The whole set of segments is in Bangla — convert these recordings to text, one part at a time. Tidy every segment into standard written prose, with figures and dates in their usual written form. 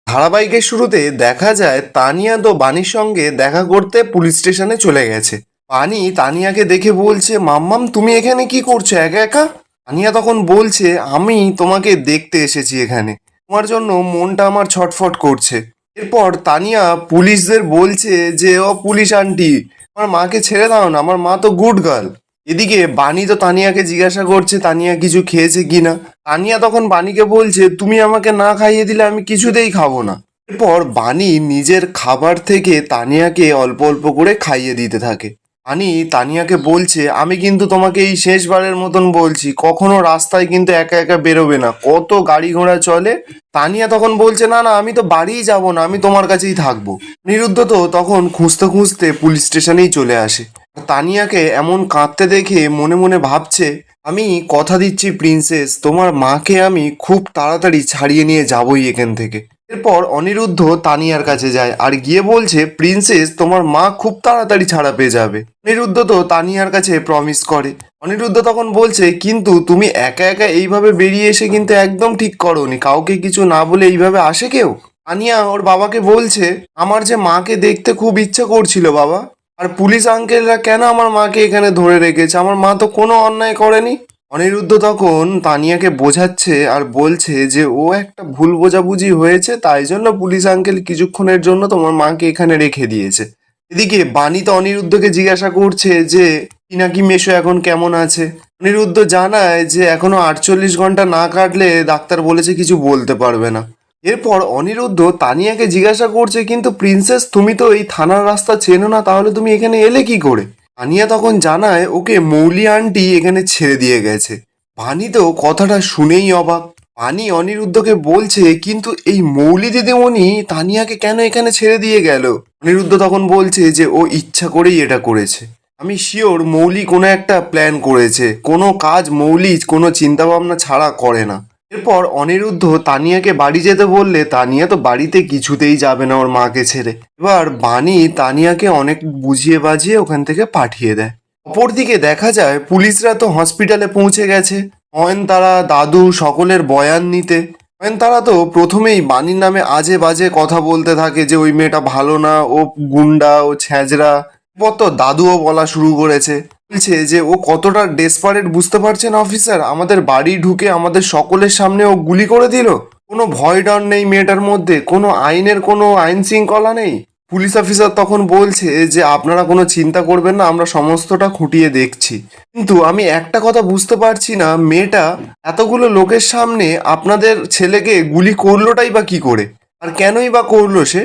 ধারাবাহিকের শুরুতে দেখা যায় তানিয়া তো বানির সঙ্গে দেখা করতে পুলিশ স্টেশনে চলে গেছে। বানি তানিয়াকে দেখে বলছে, মাম্মাম তুমি এখানে কি করছো একা একা? তানিয়া তখন বলছে, আমি তোমাকে দেখতে এসেছি এখানে, তোমার জন্য মনটা আমার ছটফট করছে। এরপর তানিয়া পুলিশদের বলছে যে, ও পুলিশ আন্টি, আমার মাকে ছেড়ে দাও না, আমার মা তো গুড গার্ল। এদিকে বানি তো তানিয়াকে জিজ্ঞাসা করছে তানিয়া কিছু খেয়েছে কিনা। তানিয়া তখন বানিকে বলছে, তুমি আমাকে না খাইয়ে দিলে আমি কিছুতেই খাবো না। এরপর বানি নিজের খাবার থেকে তানিয়াকে অল্প অল্প করে খাইয়ে দিতে থাকে। বানি তানিয়াকে বলছে, আমি কিন্তু তোমাকে এই শেষবারের মতন বলছি, কখনো রাস্তায় কিন্তু একা একা বেরোবে না, কত গাড়ি ঘোড়া চলে। তানিয়া তখন বলছে, না না, আমি তো বাড়িই যাব না, আমি তোমার কাছেই থাকবো। অনিরুদ্ধ তো তখন খুঁজতে খুঁজতে পুলিশ স্টেশনেই চলে আসে। তানিয়াকে এমন কাঁদতে দেখে মনে মনে ভাবছে, আমি কথা দিচ্ছি প্রিন্সেস, তোমার মাকে আমি খুব তাড়াতাড়ি ছাড়িয়ে নিয়ে যাবই এখান থেকে। এরপর অনিরুদ্ধ তানিয়ার কাছে যায় আর গিয়ে বলছে, প্রিন্সেস তোমার মা খুব তাড়াতাড়ি ছাড়া পেয়ে যাবে। অনিরুদ্ধ তো তানিয়ার কাছে প্রমিস করে। অনিরুদ্ধ তখন বলছে, কিন্তু তুমি একা একা এইভাবে বেরিয়ে এসে কিন্তু একদম ঠিক করোনি, কাউকে কিছু না বলে এইভাবে আসে কেউ? তানিয়া ওর বাবাকে বলছে, আমার যে মাকে দেখতে খুব ইচ্ছা করছিল বাবা, আর পুলিশ আঙ্কেলরা কেন আমার মাকে এখানে ধরে রেখেছে, আমার মা তো কোনো অন্যায় করেনি। অনিরুদ্ধ তখন তানিয়াকে বোঝাচ্ছে আর বলছে যে ও একটা ভুল বোঝাবুঝি হয়েছে, তাই জন্য পুলিশ আঙ্কেল কিছুক্ষণের জন্য তোমার মাকে এখানে রেখে দিয়েছে। এদিকে বানি তো অনিরুদ্ধকে জিজ্ঞাসা করছে যে পিনাকি মেশো এখন কেমন আছে। অনিরুদ্ধ জানায় যে এখনো 48 ঘন্টা না কাটলে ডাক্তার বলেছে কিছু বলতে পারবে না। এরপর অনিরুদ্ধ তানিয়াকে জিজ্ঞাসা করছে, কিন্তু প্রিন্সেস তুমি তো এই থানার রাস্তা চেনো না, তাহলে তুমি এখানে এলে কি করে? তানিয়া তখন জানায় ওকে মৌলি আন্টি এখানে ছেড়ে দিয়ে গেছে। বানি তো কথাটা শুনেই অবাক। বানি অনিরুদ্ধকে বলছে, কিন্তু এই মৌলি দিদিমণি তানিয়াকে কেন এখানে ছেড়ে দিয়ে গেল? অনিরুদ্ধ তখন বলছে যে ও ইচ্ছা করেই এটা করেছে। আমি শিওর মৌলি কোনো একটা প্ল্যান করেছে, কোনো কাজ মৌলি কোনো চিন্তা ভাবনা ছাড়া করে না। এরপর অনিরুদ্ধ তানিয়াকে বাড়ি যেতে বললে তানিয়া তো বাড়িতে কিছুতেই যাবে না ওর মাকে ছেড়ে। এবার বানি তানিয়াকে অনেক বুঝিয়ে বাজিয়ে ওখান থেকে পাঠিয়ে দেয়। অপরদিকে দেখা যায় পুলিশরা তো হসপিটালে পৌঁছে গেছে নয়নতারা দাদু সকলের বয়ান নিতে। নয়নতারা তো প্রথমেই বানির নামে আজে বাজে কথা বলতে থাকে যে ওই মেয়েটা ভালো না, ও গুন্ডা, ও ছ্যাঁচড়া। এরপর তো দাদুও বলা শুরু করেছে, বলছে যে ও কতটা ডেসপারেট বুঝতে পারছেন অফিসার, আমাদের বাড়ি ঢুকে আমাদের সকলের সামনে ও গুলি করে দিল। কোনো ভয় ডর নেই মেয়েটার মধ্যে, কোনো আইনের কোনো আইন শৃঙ্খলা নেই। পুলিশ অফিসার তখন বলছে যে আপনারা কোনো চিন্তা করবেন না, আমরা সমস্তটা খুঁটিয়ে দেখছি। কিন্তু আমি একটা কথা বুঝতে পারছি না, মেয়েটা এতগুলো লোকের সামনে আপনাদের ছেলেকে গুলি করলোটাই বা কি করে, আর কেনই বা করলো সে?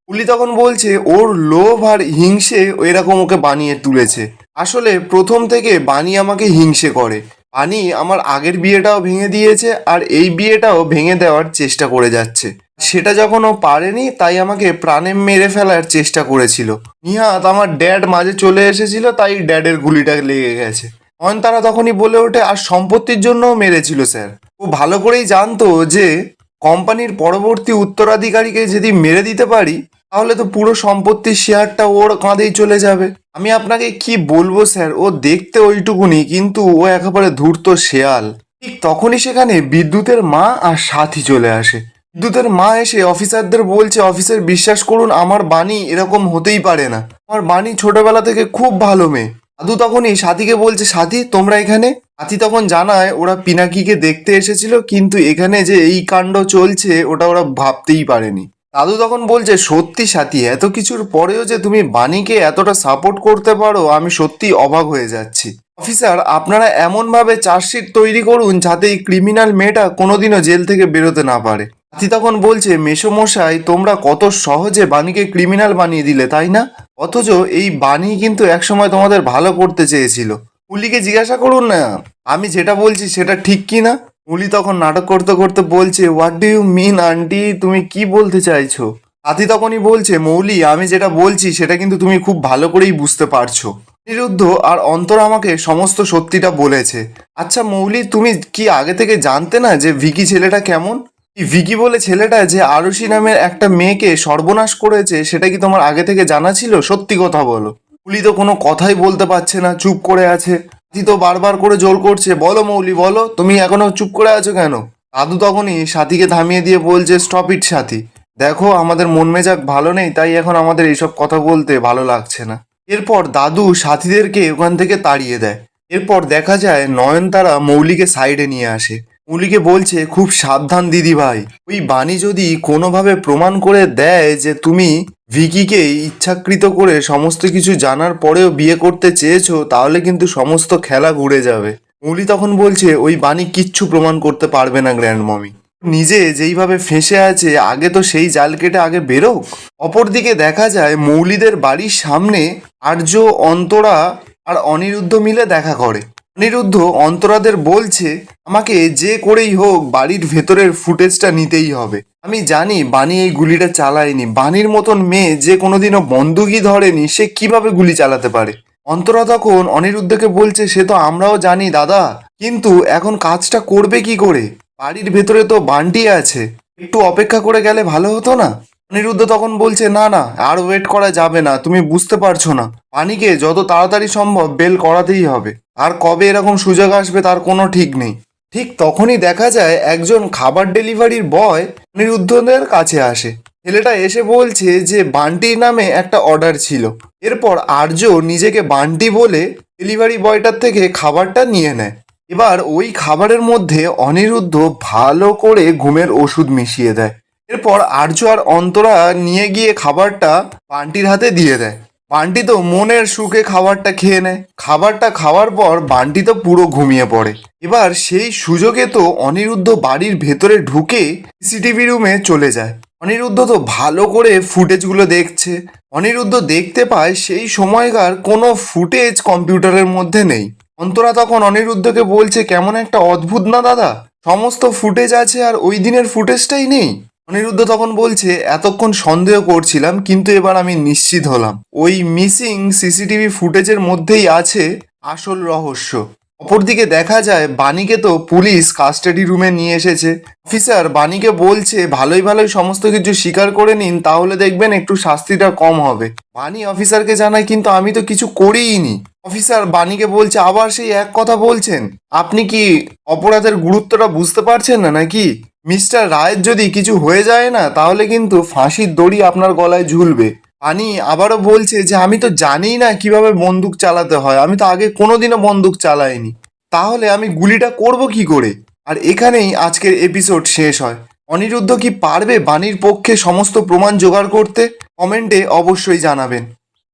পুলি তখন বলছে ওর লোভ আর হিংসে এরকম ওকে বানিয়ে তুলেছে। আসলে প্রথম থেকে বানি আমাকে হিংসে করে। বানি আমার আগের বিয়েটাও ভেঙে দিয়েছে আর এই বিয়েটাও ভেঙে দেওয়ার চেষ্টা করে যাচ্ছে। সেটা যখন ও পারেনি তাই আমাকে প্রাণে মেরে ফেলার চেষ্টা করেছিল। নিহাত আমার ড্যাড মাঝে চলে এসেছিল, তাই ড্যাডের গুলিটা লেগে গেছে। নয়নতারা তখনই বলে ওঠে, আর সম্পত্তির জন্যও মেরেছিল স্যার। ও ভালো করেই জানতো যে কোম্পানির পরবর্তী উত্তরাধিকারীকে যদি মেরে দিতে পারি তাহলে তো পুরো সম্পত্তির শেয়ারটা ওর কাঁধেই চলে যাবে। আমি আপনাকে কি বলবো স্যার, ও দেখতে ওইটুকুনি কিন্তু ও একেবারে ধূর্ত শেয়াল। ঠিক তখনই সেখানে বিদ্যুতের মা আর সাথী চলে আসে। বিদ্যুতের মা এসে অফিসারদের বলছে, অফিসার বিশ্বাস করুন আমার বাণী এরকম হতেই পারে না, আমার বাণী ছোটবেলা থেকে খুব ভালো মেয়ে। দাদু তখনই সাথীকে বলছে, সাথী তোমরা এখানে? সাথী তখন জানায় ওরা পিনাকিকে দেখতে এসেছিল, কিন্তু এখানে যে এই কাণ্ড চলছে ওটা ওরা ভাবতেই পারেনি। দাদু তখন বলছে, সত্যি সাথী, এত কিছুর পরেও যে তুমি বাণীকে এতটা সাপোর্ট করতে পারো আমি সত্যি অবাক হয়ে যাচ্ছি। অফিসার আপনারা এমনভাবে চার্জশিট তৈরি করুন যাতে এই ক্রিমিনাল মেয়েটা কোনোদিনও জেল থেকে বেরোতে না পারে। সাথী তখন বলছে, মেসোমশাই তোমরা কত সহজে বাণীকে ক্রিমিনাল বানিয়ে দিলে তাই না? অথচ এই বাণী কিন্তু একসময় তোমাদের ভালো করতে চেয়েছিল। পুলিকে জিজ্ঞাসা করুন না আমি যেটা বলছি সেটা ঠিক কি না। মুলি তখন নাটক করতে করতে বলছে, what do you mean aunty, তুমি কি বলতে চাইছো? সাথী তখনই বলছে, মৌলি আমি যেটা বলছি সেটা কিন্তু তুমি খুব ভালো করেই বুঝতে পারছো। অনিরুদ্ধ আর অন্তর আমাকে সমস্ত সত্যিটা বলেছে। আচ্ছা মৌলি, তুমি কি আগে থেকে জানতে না যে ভিকি ছেলেটা কেমন? এই ভিকি বলে ছেলেটা যে আরুষি নামের একটা মেয়েকে সর্বনাশ করেছে সেটা কি তোমার আগে থেকে জানা ছিল? সত্যি কথা বলো। পুলি তো কোনো কথাই বলতে পারছে না, চুপ করে আছে। সাথী তো বারবার করে জোর করছে, বলো মৌলি বলো, তুমি এখনো চুপ করে আছো কেন? দাদু তখনই সাথীকে থামিয়ে দিয়ে বলছে, স্টপ ইট সাথী, দেখো আমাদের মন মেজাজ ভালো নেই, তাই এখন আমাদের এইসব কথা বলতে ভালো লাগছে না। এরপর দাদু সাথীদেরকে ওখান থেকে তাড়িয়ে দেয়। এরপর দেখা যায় নয়নতারা মৌলিকে সাইডে নিয়ে আসে। মৌলিকে বলছে, খুব সাবধান দিদি ভাই, ওই বাণী যদি কোনোভাবে প্রমাণ করে দেয় যে তুমি ভিকিকে ইচ্ছাকৃত করে সমস্ত কিছু জানার পরেও বিয়ে করতে চেয়েছো, তাহলে কিন্তু সমস্ত খেলা ঘুরে যাবে। মৌলি তখন বলছে, ওই বাণী কিচ্ছু প্রমাণ করতে পারবে না গ্র্যান্ড মমি, নিজে যেইভাবে ফেঁসে আছে আগে তো সেই জাল কেটে আগে বেরোক। অপরদিকে দেখা যায় মৌলিদের বাড়ির সামনে আর্য, অন্তরা আর অনিরুদ্ধ মিলে দেখা করে। অনিরুদ্ধ অন্তরাদের বলছে, আমাকে যে করেই হোক বাড়ির ভেতরের ফুটেজটা নিতেই হবে। আমি জানি বাণী এই গুলিটা চালায়নি, বাণীর মতন মেয়ে যে কোনোদিনও বন্দুকই ধরেনি, সে কিভাবে গুলি চালাতে পারে। অন্তরা তখন অনিরুদ্ধকে বলছে, সে তো আমরাও জানি দাদা, কিন্তু এখন কাজটা করবে কি করে? বাড়ির ভেতরে তো বান্টি আছে, একটু অপেক্ষা করে গেলে ভালো হতো না? অনিরুদ্ধ তখন বলছে, না না, আর ওয়েট করা যাবে না, তুমি বুঝতে পারছো না, বাণীকে যত তাড়াতাড়ি সম্ভব বেল করাতেই হবে। আর কবে এরকম সুযোগ আসবে তার কোনো ঠিক নেই। ঠিক তখনই দেখা যায় একজন খাবার ডেলিভারির বয় অনিরুদ্ধদের কাছে আসে। ছেলেটা এসে বলছে যে বান্টির নামে একটা অর্ডার ছিল। এরপর আর্য নিজেকে বান্টি বলে ডেলিভারি বয়টার থেকে খাবারটা নিয়ে নেয়। এবার ওই খাবারের মধ্যে অনিরুদ্ধ ভালো করে ঘুমের ওষুধ মিশিয়ে দেয়। এরপর আর্য আর অন্তরা নিয়ে গিয়ে খাবারটা বান্টির হাতে দিয়ে দেয়। বান্টি তো মনের সুখে খাবারটা খেয়ে নেয়। খাবারটা খাওয়ার পর বান্টি তো পুরো ঘুমিয়ে পড়ে। এবার সেই সুযোগে তো অনিরুদ্ধ বাড়ির ভেতরে ঢুকে সিসিটিভি রুমে চলে যায়। অনিরুদ্ধ তো ভালো করে ফুটেজগুলো দেখছে। অনিরুদ্ধ দেখতে পায় সেই সময়কার কোনো ফুটেজ কম্পিউটারের মধ্যে নেই। অন্তরা তখন অনিরুদ্ধকে বলছে, কেমন একটা অদ্ভুত না দাদা, সমস্ত ফুটেজ আছে আর ওই দিনের ফুটেজটাই নেই। অনিরুদ্ধ তখন বলছে, এতক্ষণ সন্দেহ করছিলাম, কিন্তু এবার আমি নিশ্চিত হলাম, ওই মিসিং সিসিটিভি ফুটেজের মধ্যেই আছে আসল রহস্য। অপরদিকে দেখা যায় বাণীকে তো পুলিশ কাস্টাডি রুমে নিয়ে এসেছে। অফিসার বাণীকে বলছে, ভালোই ভালোই সমস্ত কিছু স্বীকার করে নিন, তাহলে দেখবেন একটু শাস্তিটা কম হবে। বাণী অফিসারকে জানায়, কিন্তু আমি তো কিছু করিইনি। অফিসার বাণীকে বলছে, আবার সেই এক কথা বলছেন, আপনি কি অপরাধের গুরুত্বটা বুঝতে পারছেন না নাকি? মিস্টার রায়ের যদি কিছু হয়ে যায় না, তাহলে কিন্তু ফাঁসির দড়ি আপনার গলায় ঝুলবে। বাণী আবারও বলছে যে, আমি তো জানিই না কিভাবে বন্দুক চালাতে হয়, আমি তো আগে কোনোদিনও বন্দুক চালাইনি, তাহলে আমি গুলিটা করব কি করে? আর এখানেই আজকের এপিসোড শেষ হয়। অনিরুদ্ধ কি পারবে বাণীর পক্ষে সমস্ত প্রমাণ জোগাড় করতে? কমেন্টে অবশ্যই জানাবেন।